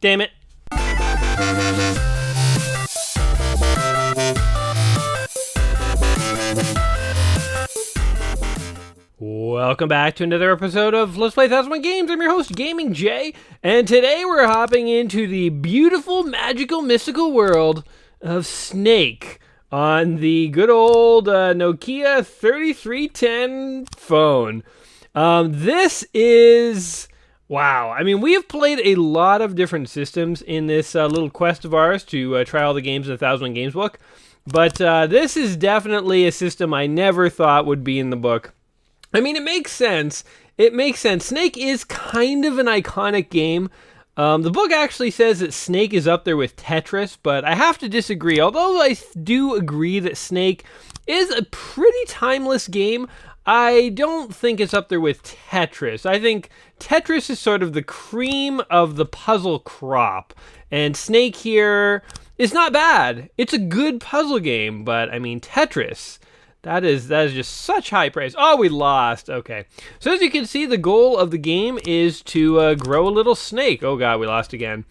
Damn it. Welcome back to another episode of Let's Play 1001 Games. I'm your host, Gaming Jay, and today we're hopping into the beautiful, magical, mystical world of Snake on the good old Nokia 3310 phone. This is... wow. I mean, we have played a lot of different systems in this little quest of ours to try all the games in the 1001 Games book, but this is definitely a system I never thought would be in the book. I mean, it makes sense. It makes sense. Snake is kind of an iconic game. The book actually says that Snake is up there with Tetris, but I have to disagree. Although I do agree that Snake is a pretty timeless game, I don't think it's up there with Tetris. I think Tetris is sort of the cream of the puzzle crop, and Snake here is not bad. It's a good puzzle game, but I mean, Tetris... That is just such high praise. Oh, we lost. Okay. So as you can see, the goal of the game is to grow a little snake. Oh, God, we lost again.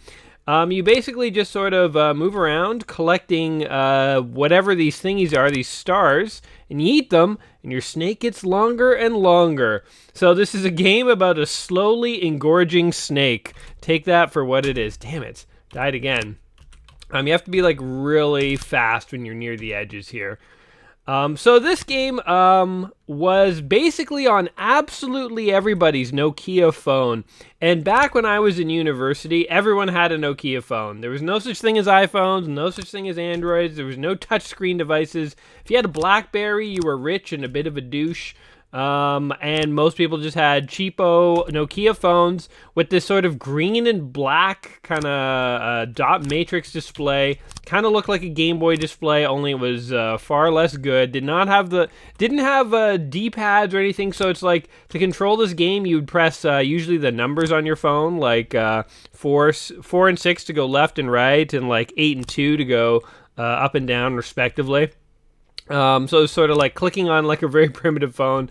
You basically just sort of move around collecting whatever these thingies are, these stars, and you eat them, and your snake gets longer and longer. So this is a game about a slowly engorging snake. Take that for what it is. Damn it. Died again. You have to be, like, really fast when you're near the edges here. So this game was basically on absolutely everybody's Nokia phone. And back when I was in university, everyone had a Nokia phone. There was no such thing as iPhones, no such thing as Androids. There was no touchscreen devices. If you had a BlackBerry, you were rich and a bit of a douche. And most people just had cheapo Nokia phones with this sort of green and black kind of dot matrix display. Kind of looked like a Game Boy display, only it was far less good. Didn't have D-pads or anything, so it's like to control this game, you would press usually the numbers on your phone, like 4 and 6 to go left and right, and like 8 and 2 to go up and down, respectively. So it's sort of like clicking on like a very primitive phone.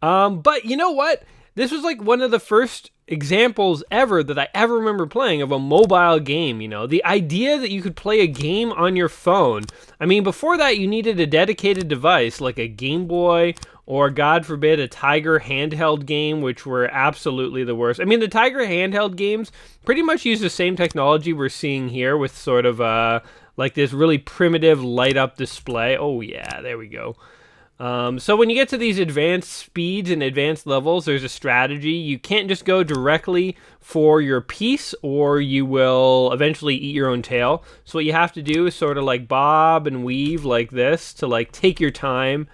But you know what? This was like one of the first examples ever that I ever remember playing of a mobile game, you know? The idea that you could play a game on your phone. I mean, before that, you needed a dedicated device like a Game Boy or, God forbid, a Tiger handheld game, which were absolutely the worst. I mean, the Tiger handheld games pretty much use the same technology we're seeing here with sort of like this really primitive light-up display. Oh, yeah, there we go. So when you get to these advanced speeds and advanced levels, there's a strategy. You can't just go directly for your piece, or you will eventually eat your own tail. So what you have to do is sort of like bob and weave like this to like take your time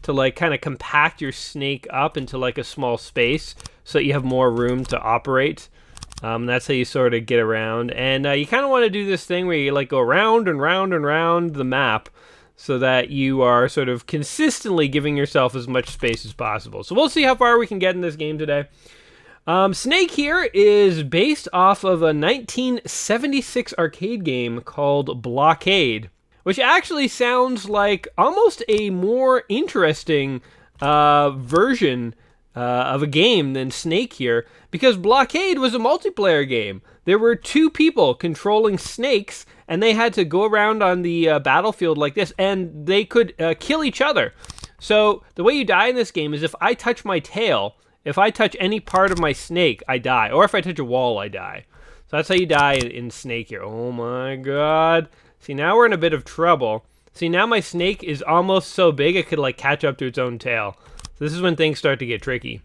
to like kind of compact your snake up into like a small space so that you have more room to operate. That's how you sort of get around. And you kind of want to do this thing where you like go round and round and round the map so that you are sort of consistently giving yourself as much space as possible. So we'll see how far we can get in this game today. Snake here is based off of a 1976 arcade game called Blockade, which actually sounds like almost a more interesting version of a game than Snake here, because Blockade was a multiplayer game. There were two people controlling snakes, and they had to go around on the battlefield like this, and they could kill each other. So the way you die in this game is if I touch my tail, if I touch any part of my snake, I die. Or if I touch a wall, I die. So that's how you die in Snake here. Oh my God. See, now we're in a bit of trouble. See, now my snake is almost so big it could like catch up to its own tail. So this is when things start to get tricky.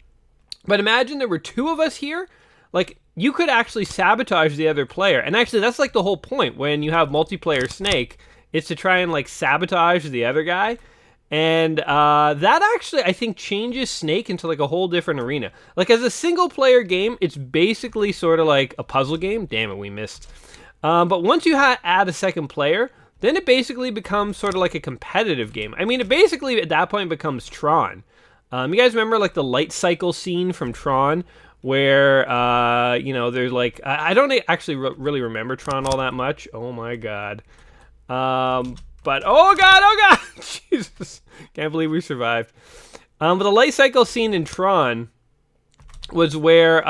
But imagine there were two of us here. Like, you could actually sabotage the other player. And actually, that's like the whole point when you have multiplayer Snake. It's to try and like sabotage the other guy. And that actually, I think, changes Snake into like a whole different arena. Like, as a single player game, it's basically sort of like a puzzle game. Damn it, we missed. But once you add a second player, then it basically becomes sort of like a competitive game. I mean, it basically at that point becomes Tron. You guys remember like the light cycle scene from Tron, where you know, there's like I don't actually really remember Tron all that much. Oh my God. But oh God, Jesus, can't believe we survived. But the light cycle scene in Tron was where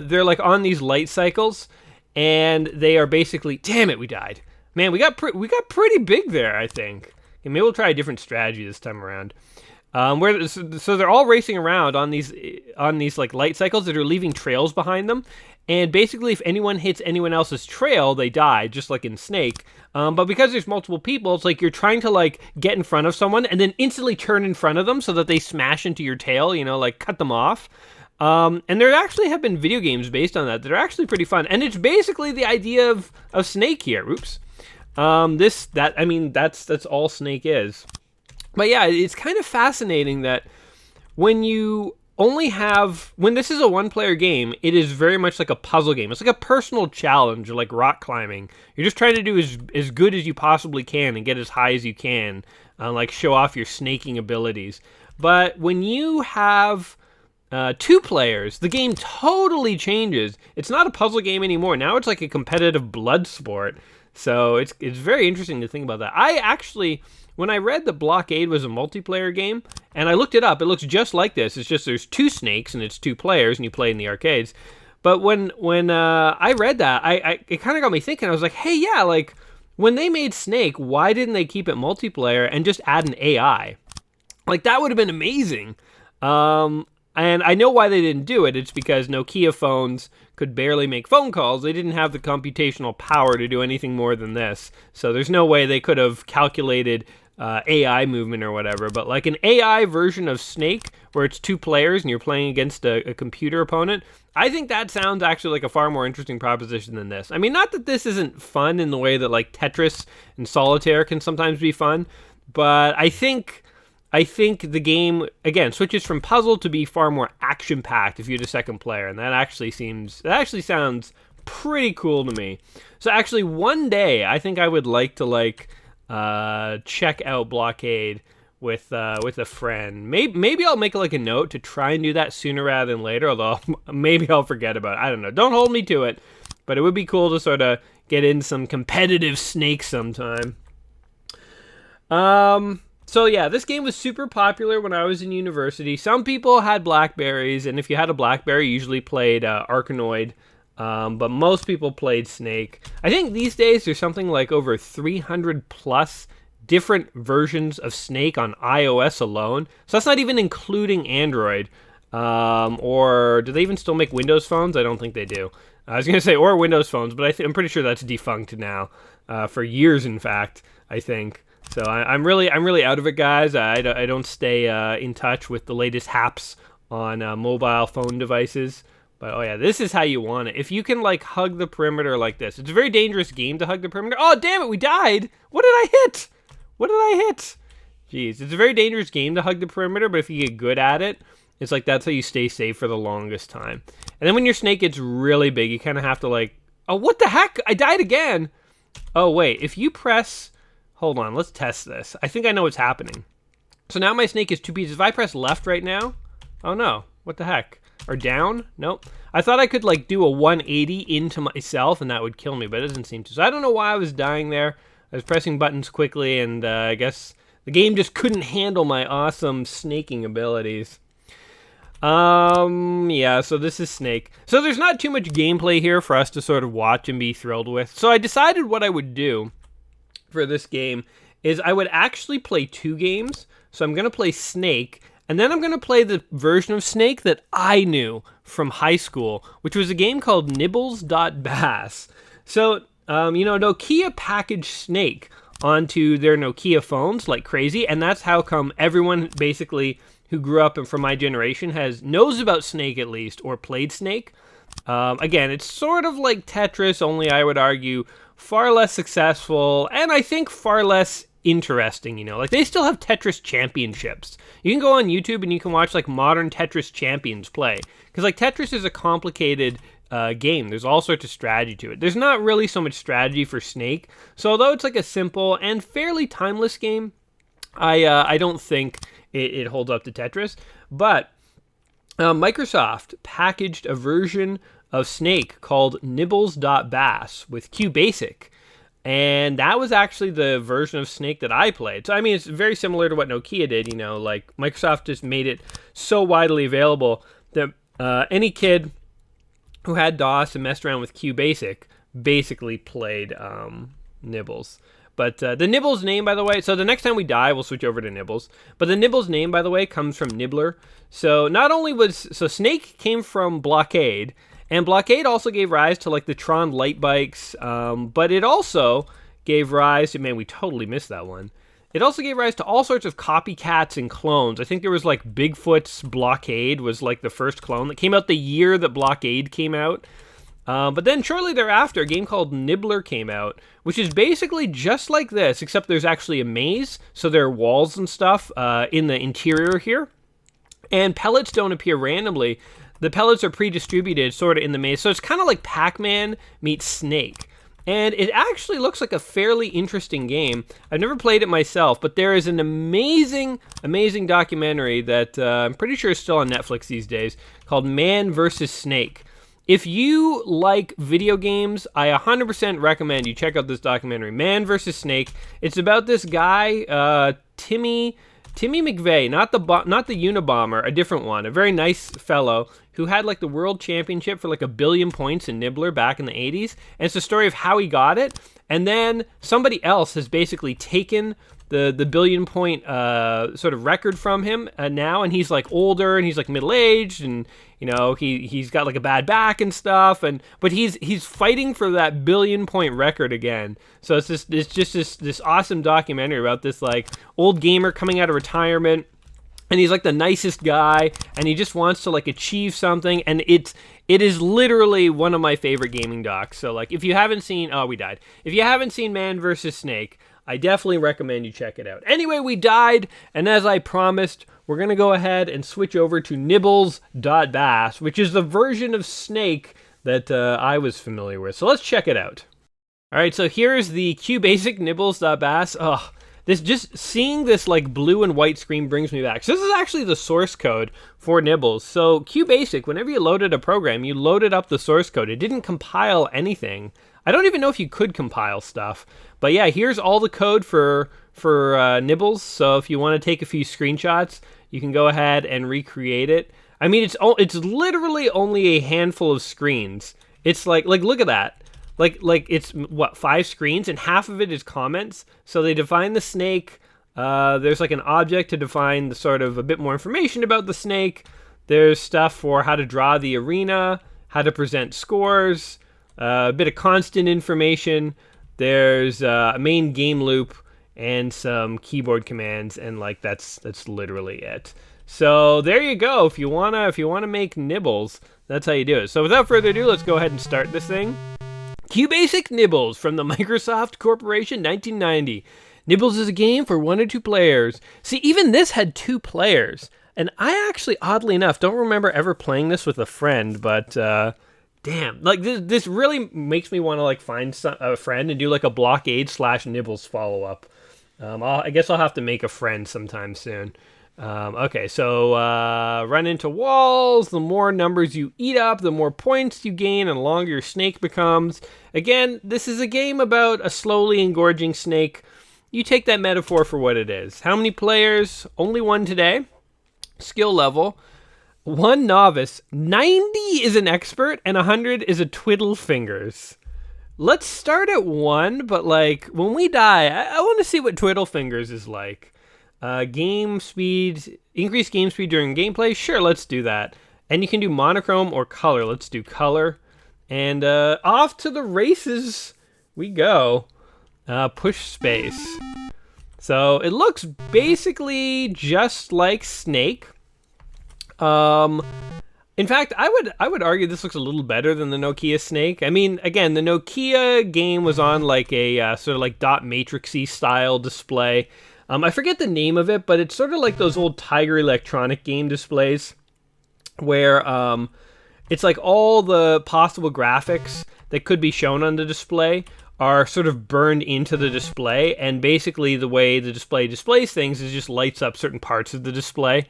they're like on these light cycles, and they are basically, damn it, we died. Man, we got pretty big there, I think. Okay, maybe we'll try a different strategy this time around. So they're all racing around on these like light cycles that are leaving trails behind them, and basically if anyone hits anyone else's trail, they die, just like in Snake. But because there's multiple people, it's like you're trying to like get in front of someone and then instantly turn in front of them so that they smash into your tail, like cut them off. And there actually have been video games based on that are actually pretty fun, and it's basically the idea of Snake here. Oops. That's all Snake is. But yeah, it's kind of fascinating that when this is a one-player game, it is very much like a puzzle game. It's like a personal challenge, like rock climbing. You're just trying to do as good as you possibly can and get as high as you can, like show off your snaking abilities. But when you have 2 players, the game totally changes. It's not a puzzle game anymore. Now it's like a competitive blood sport. So it's very interesting to think about that. I actually, when I read that Blockade was a multiplayer game, and I looked it up, it looks just like this. It's just there's 2 snakes and it's 2 players and you play in the arcades. But when I read that, it kind of got me thinking. I was like, hey, yeah, like when they made Snake, why didn't they keep it multiplayer and just add an AI? Like that would have been amazing. And I know why they didn't do it. It's because Nokia phones could barely make phone calls. They didn't have the computational power to do anything more than this. So there's no way they could have calculated AI movement or whatever. But like an AI version of Snake, where it's 2 players and you're playing against a computer opponent, I think that sounds actually like a far more interesting proposition than this. I mean, not that this isn't fun in the way that like Tetris and Solitaire can sometimes be fun, but I think the game, again, switches from puzzle to be far more action-packed if you're the second player, and that actually sounds pretty cool to me. So actually, one day, I think I would like to check out Blockade with a friend. Maybe I'll make like a note to try and do that sooner rather than later, although maybe I'll forget about it. I don't know. Don't hold me to it, but it would be cool to sort of get in some competitive Snake sometime. So yeah, this game was super popular when I was in university. Some people had Blackberries, and if you had a Blackberry, you usually played Arkanoid, but most people played Snake. I think these days there's something like over 300 plus different versions of Snake on iOS alone. So that's not even including Android. Or do they even still make Windows phones? I don't think they do. I was going to say, or Windows phones, but I'm pretty sure that's defunct now. For years, in fact, I think. So I'm really out of it, guys. I don't stay in touch with the latest haps on mobile phone devices. But oh yeah, this is how you want it. If you can like hug the perimeter like this, it's a very dangerous game to hug the perimeter. Oh damn it, we died. What did I hit? Jeez, it's a very dangerous game to hug the perimeter, but if you get good at it, it's like that's how you stay safe for the longest time. And then when your snake gets really big, you kind of have to like, oh what the heck? I died again. Oh wait, if you press. Hold on, let's test this. I think I know what's happening. So now my snake is 2 pieces. If I press left right now, oh no, what the heck? Or down? Nope. I thought I could like do a 180 into myself and that would kill me, but it doesn't seem to. So I don't know why I was dying there. I was pressing buttons quickly and I guess the game just couldn't handle my awesome snaking abilities. Yeah, so this is Snake. So there's not too much gameplay here for us to sort of watch and be thrilled with. So I decided what I would do for this game is I would actually play 2 games. So I'm going to play Snake, and then I'm going to play the version of Snake that I knew from high school, which was a game called Nibbles.bas. So, Nokia packaged Snake onto their Nokia phones like crazy, and that's how come everyone basically who grew up from my generation knows about Snake at least, or played Snake. Again, it's sort of like Tetris, only I would argue far less successful, and I think far less interesting, Like, they still have Tetris championships. You can go on YouTube and you can watch, like, modern Tetris champions play. Because, like, Tetris is a complicated game. There's all sorts of strategy to it. There's not really so much strategy for Snake. So, although it's, like, a simple and fairly timeless game, I don't think it holds up to Tetris. But Microsoft packaged a version of Snake called Nibbles.bas with QBasic. And that was actually the version of Snake that I played. So, I mean, it's very similar to what Nokia did, like Microsoft just made it so widely available that any kid who had DOS and messed around with QBasic basically played Nibbles. But the Nibbles name, by the way, so the next time we die, we'll switch over to Nibbles. But the Nibbles name, by the way, comes from Nibbler. So not only so Snake came from Blockade, and Blockade also gave rise to like the Tron light bikes, but it also gave rise to, man, we totally missed that one. It also gave rise to all sorts of copycats and clones. I think there was like Bigfoot's Blockade was like the first clone that came out the year that Blockade came out. But then shortly thereafter, a game called Nibbler came out, which is basically just like this, except there's actually a maze, so there are walls and stuff in the interior here. And pellets don't appear randomly. The pellets are pre-distributed sort of in the maze, so it's kind of like Pac-Man meets Snake. And it actually looks like a fairly interesting game. I've never played it myself, but there is an amazing, amazing documentary that I'm pretty sure is still on Netflix these days called Man vs. Snake. If you like video games, I 100% recommend you check out this documentary, Man vs. Snake. It's about this guy, Timmy McVeigh, not the Unabomber, a different one, a very nice fellow who had like the world championship for like 1 billion points in Nibbler back in the 80s. And it's the story of how he got it. And then somebody else has basically taken the billion point sort of record from him now, and he's like older and he's like middle-aged, and you know he's got like a bad back and stuff, but he's fighting for that billion point record again. So it's just this awesome documentary about this like old gamer coming out of retirement, and he's like the nicest guy, and he just wants to like achieve something, and it is literally one of my favorite gaming docs. So like if you haven't seen Man vs. Snake, I definitely recommend you check it out. Anyway, we died, and as I promised, we're going to go ahead and switch over to Nibbles.bas, which is the version of Snake that I was familiar with. So let's check it out. All right, so here's the QBasic Nibbles.bas. Oh, just seeing this like blue and white screen brings me back. So this is actually the source code for Nibbles. So QBasic, whenever you loaded a program, you loaded up the source code. It didn't compile anything. I don't even know if you could compile stuff. But yeah, here's all the code for Nibbles. So if you want to take a few screenshots, you can go ahead and recreate it. I mean, it's literally only a handful of screens. It's like look at that. Like it's what, 5 screens, and half of it is comments. So they define the snake. There's like an object to define the sort of a bit more information about the snake. There's stuff for how to draw the arena, how to present scores, a bit of constant information. There's a main game loop and some keyboard commands, and like that's literally it. So there you go. If you wanna make Nibbles, that's how you do it. So without further ado, let's go ahead and start this thing. QBasic Nibbles from the Microsoft Corporation, 1990. Nibbles is a game for 1 or 2 players. See, even this had 2 players, and I actually, oddly enough, don't remember ever playing this with a friend, but damn, like this really makes me want to like find a friend and do like a Blockade/Nibbles follow-up. I guess I'll have to make a friend sometime soon. Okay, so run into walls. The more numbers you eat up, the more points you gain, and the longer your snake becomes. Again, this is a game about a slowly engorging snake. You take that metaphor for what it is. How many players? Only 1 today. Skill level: 1 novice, 90 is an expert, and 100 is a twiddle fingers. Let's start at 1, but like when we die, I want to see what twiddle fingers is like. Game speed, increase game speed during gameplay. Sure, let's do that. And you can do monochrome or color. Let's do color. And off to the races we go. Push space. So it looks basically just like Snake. In fact, I would argue this looks a little better than the Nokia Snake. I mean, again, the Nokia game was on like a sort of like dot matrixy style display. I forget the name of it, but it's sort of like those old Tiger Electronic game displays where it's like all the possible graphics that could be shown on the display are sort of burned into the display, and basically the way the display displays things is just lights up certain parts of the display.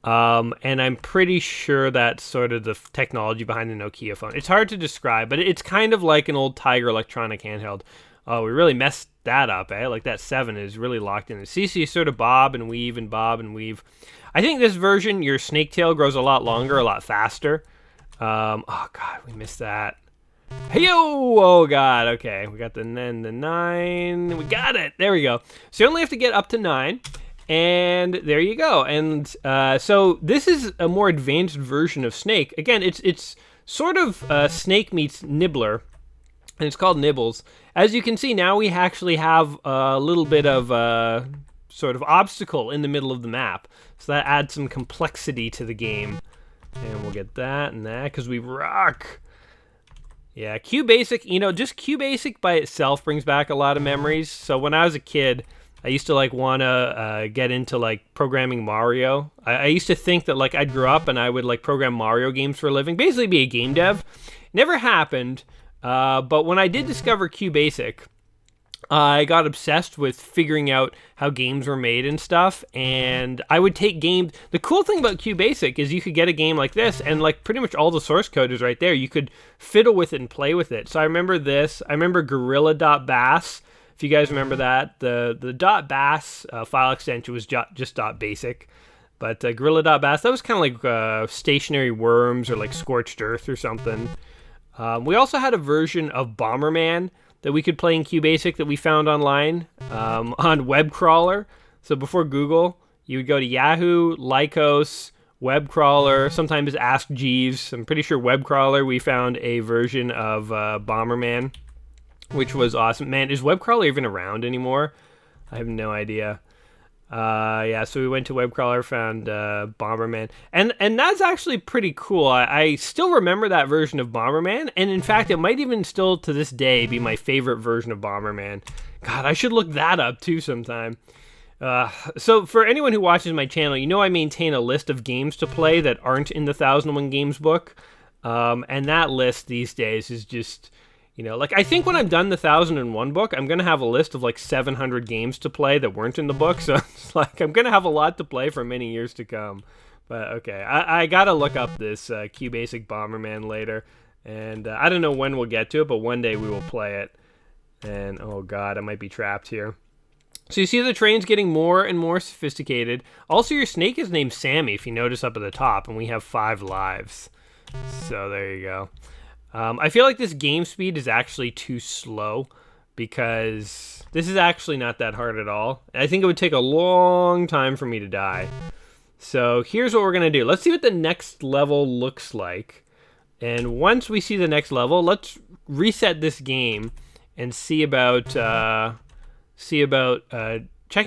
And I'm pretty sure that's sort of the technology behind the Nokia phone. It's hard to describe, but it's kind of like an old Tiger Electronic handheld. Oh, we really messed that up, eh? Like that 7 is really locked in. CC sort of bob and weave and bob and weave. I think this version, your snake tail grows a lot longer, a lot faster. Oh God, we missed that. Hey-yo! Oh, God. Okay, we got the 9. We got it. There we go. So you only have to get up to 9. And there you go. And so this is a more advanced version of Snake. Again, it's sort of Snake meets Nibbler, and it's called Nibbles. As you can see, now we actually have a little bit of sort of obstacle in the middle of the map. So that adds some complexity to the game. And we'll get that and that because we rock. Yeah, QBasic, just QBasic by itself brings back a lot of memories. So when I was a kid, I used to want to get into programming Mario. I used to think that I'd grow up and I would program Mario games for a living, basically be a game dev. Never happened, but when I did discover QBasic, I got obsessed with figuring out how games were made and stuff, and I would take games. The cool thing about QBasic is you could get a game like this, and pretty much all the source code is right there. You could fiddle with it and play with it. So I remember this. I remember Gorilla.bas. If you guys remember that, the .bas file extension was just .basic, but Gorilla.bas, that was kind of like stationary worms or scorched earth or something. We also had a version of Bomberman that we could play in QBasic that we found online on web crawler. So before Google, you would go to Yahoo, Lycos, web crawler, sometimes Ask Jeeves. I'm pretty sure web crawler we found a version of Bomberman, which was awesome. Man, is web crawler even around anymore? I have no idea. Yeah, so we went to web crawler, found Bomberman, and that's actually pretty cool. I still remember that version of Bomberman, and in fact, it might even still to this day be my favorite version of Bomberman. God, I should look that up too sometime. So for anyone who watches my channel, I maintain a list of games to play that aren't in the 1001 Games book, and that list these days is just... I think when I'm done the 1001 book, I'm going to have a list of 700 games to play that weren't in the book. So it's I'm going to have a lot to play for many years to come. But okay, I got to look up this QBasic Bomberman later. And I don't know when we'll get to it, but one day we will play it. And oh God, I might be trapped here. So you see the train's getting more and more sophisticated. Also, your snake is named Sammy, if you notice up at the top, and we have 5 lives. So there you go. I feel like this game speed is actually too slow because this is actually not that hard at all. I think it would take a long time for me to die. So here's what we're going to do. Let's see what the next level looks like. And once we see the next level, let's reset this game and see about checking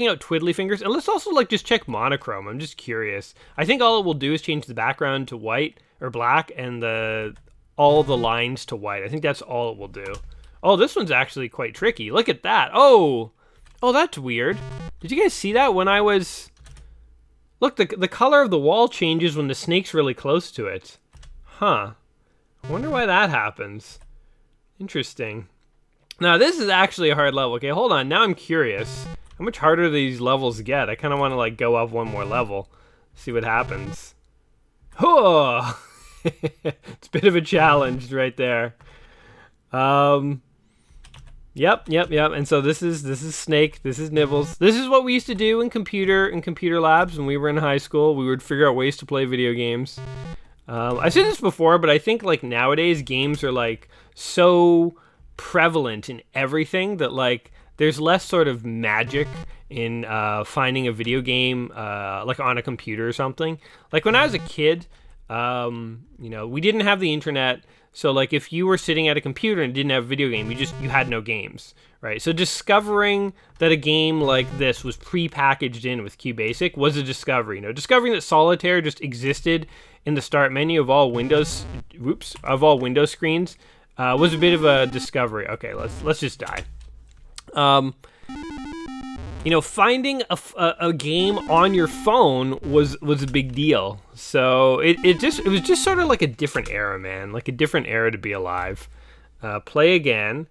out Twiddly Fingers. And let's also just check monochrome. I'm just curious. I think all it will do is change the background to white or black and all the lines to white. I think that's all it will do. Oh, this one's actually quite tricky. Look at that. Oh, that's weird. Did you guys see that when I was... Look, the color of the wall changes when the snake's really close to it. Huh. I wonder why that happens. Interesting. Now, this is actually a hard level. Okay, hold on. Now I'm curious. How much harder do these levels get? I kind of want to go up one more level. See what happens. Oh! It's a bit of a challenge right there. Yep. And so this is Snake. This is Nibbles. This is what we used to do in computer labs when we were in high school. We would figure out ways to play video games. I've said this before, but I think nowadays games are so prevalent in everything that there's less sort of magic in finding a video game on a computer or something. When I was a kid. We didn't have the internet, so if you were sitting at a computer and didn't have a video game, you had no games, right? So discovering that a game like this was pre-packaged in with QBasic was a discovery. Discovering that solitaire just existed in the start menu of all Windows screens was a bit of a discovery. Okay, let's just die. Finding a game on your phone was a big deal. So it was just sort of a different era, man. A different era to be alive. Play again.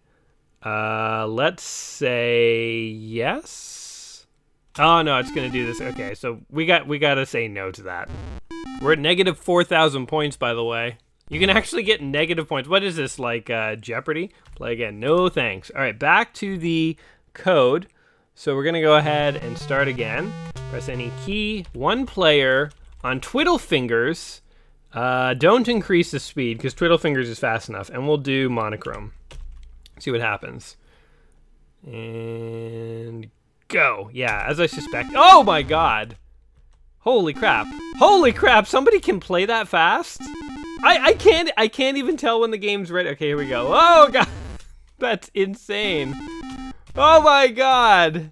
Let's say yes. Oh no, it's gonna do this. Okay, so we gotta say no to that. We're at negative 4,000 points, by the way. You can actually get negative points. What is this, Jeopardy? Play again. No thanks. All right, back to the code. So we're going to go ahead and start again. Press any key, one player on Twiddle Fingers. Don't increase the speed because Twiddle Fingers is fast enough, and we'll do monochrome. See what happens. And go. Yeah, as I suspect. Oh my god! Holy crap! Holy crap! Somebody can play that fast? I can't even tell when the game's ready. Okay, here we go. Oh god, that's insane. Oh my god,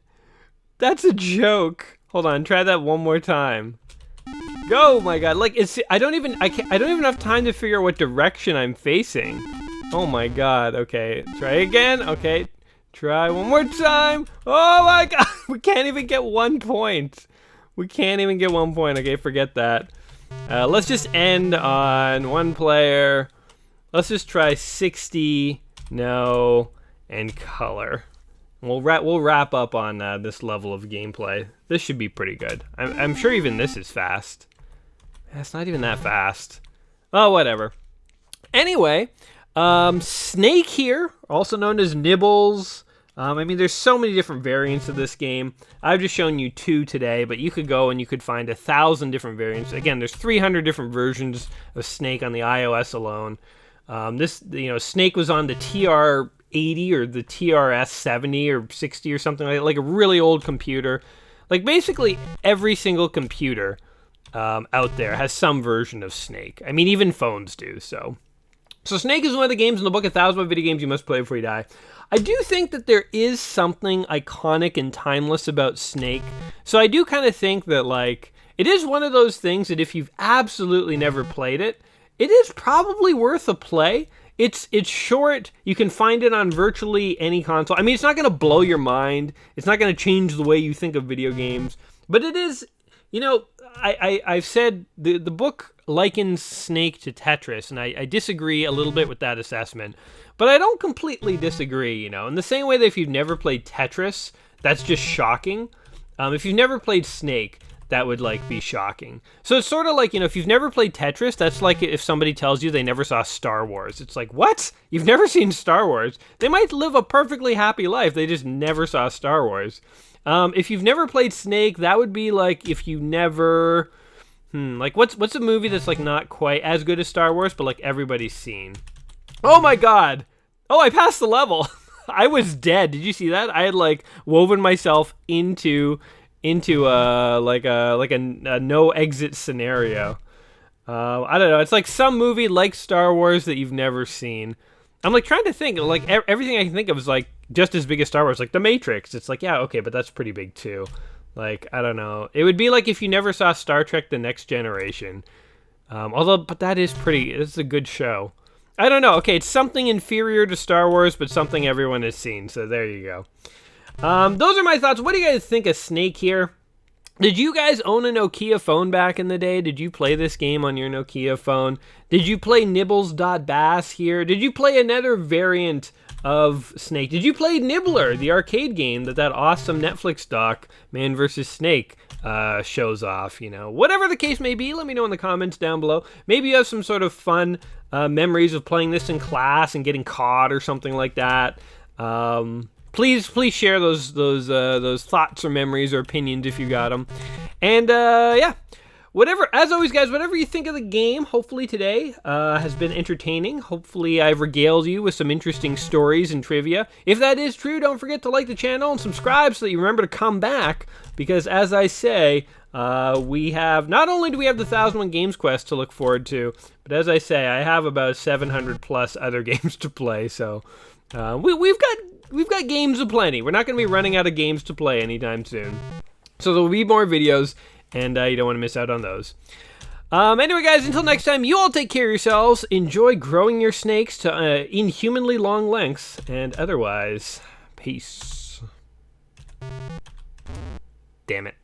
that's a joke. Hold on, try that one more time. Go, my god! Like I don't even have time to figure out what direction I'm facing. Oh my god. Okay, try again. Okay, try one more time. Oh my god, we can't even get 1 point. We can't even get 1 point. Okay, forget that. Let's just end on one player. Let's just try 60. No, and color. We'll wrap up on this level of gameplay. This should be pretty good. I'm sure even this is fast. It's not even that fast. Oh, whatever. Anyway, Snake here, also known as Nibbles. I mean, there's so many different variants of this game. I've just shown you 2 today, but you could go and you could find 1,000 different variants. Again, there's 300 different versions of Snake on the iOS alone. Snake was on the TR-80 or the TRS-70 or 60 or something like a really old computer. Like basically every single computer out there has some version of Snake. I mean, even phones do. So Snake is one of the games in the book 1,000 video games you must play before you die. I do think that there is something iconic and timeless about Snake. So I do kind of think that, like, it is one of those things that if you've absolutely never played it, it is probably worth a play. It's short. You can find it on virtually any console. I mean, it's not going to blow your mind. It's not going to change the way you think of video games. But it is, you know, I've said the book likens Snake to Tetris, and I disagree a little bit with that assessment. But I don't completely disagree, you know. In the same way that if you've never played Tetris, that's just shocking. If you've never played Snake, that would, like, be shocking. So it's sort of like, you know, if you've never played Tetris, that's like if somebody tells you they never saw Star Wars. It's like, what? You've never seen Star Wars? They might live a perfectly happy life. They just never saw Star Wars. If you've never played Snake, that would be like if you never... like, what's a movie that's, like, not quite as good as Star Wars, but, like, everybody's seen? Oh my god! Oh, I passed the level! I was dead. Did you see that? I had, like, woven myself into a no exit scenario. I don't know. It's like some movie like Star Wars that you've never seen. I'm like trying to think. Like everything I can think of is like just as big as Star Wars. Like The Matrix. It's like, yeah, okay, but that's pretty big too. Like, I don't know. It would be like if you never saw Star Trek: The Next Generation. But that is pretty. It's a good show. I don't know. Okay, it's something inferior to Star Wars, but something everyone has seen. So there you go. Those are my thoughts. What do you guys think of Snake here? Did you guys own a Nokia phone back in the day? Did you play this game on your Nokia phone? Did you play Nibbles.bas here? Did you play another variant of Snake? Did you play Nibbler, the arcade game that awesome Netflix doc, Man vs. Snake, shows off? You know, whatever the case may be, let me know in the comments down below. Maybe you have some sort of fun memories of playing this in class and getting caught or something like that. Please share those thoughts or memories or opinions if you got them. And yeah, whatever. As always, guys, whatever you think of the game, hopefully today has been entertaining. Hopefully I've regaled you with some interesting stories and trivia. If that is true, don't forget to like the channel and subscribe so that you remember to come back. Because as I say, we have not only do we have the 1,001 Games Quest to look forward to, but as I say, I have about 700 plus other games to play. So we've got games aplenty. We're not going to be running out of games to play anytime soon. So there will be more videos, and you don't want to miss out on those. Anyway, guys, until next time, you all take care of yourselves. Enjoy growing your snakes to inhumanly long lengths, and otherwise, peace. Damn it.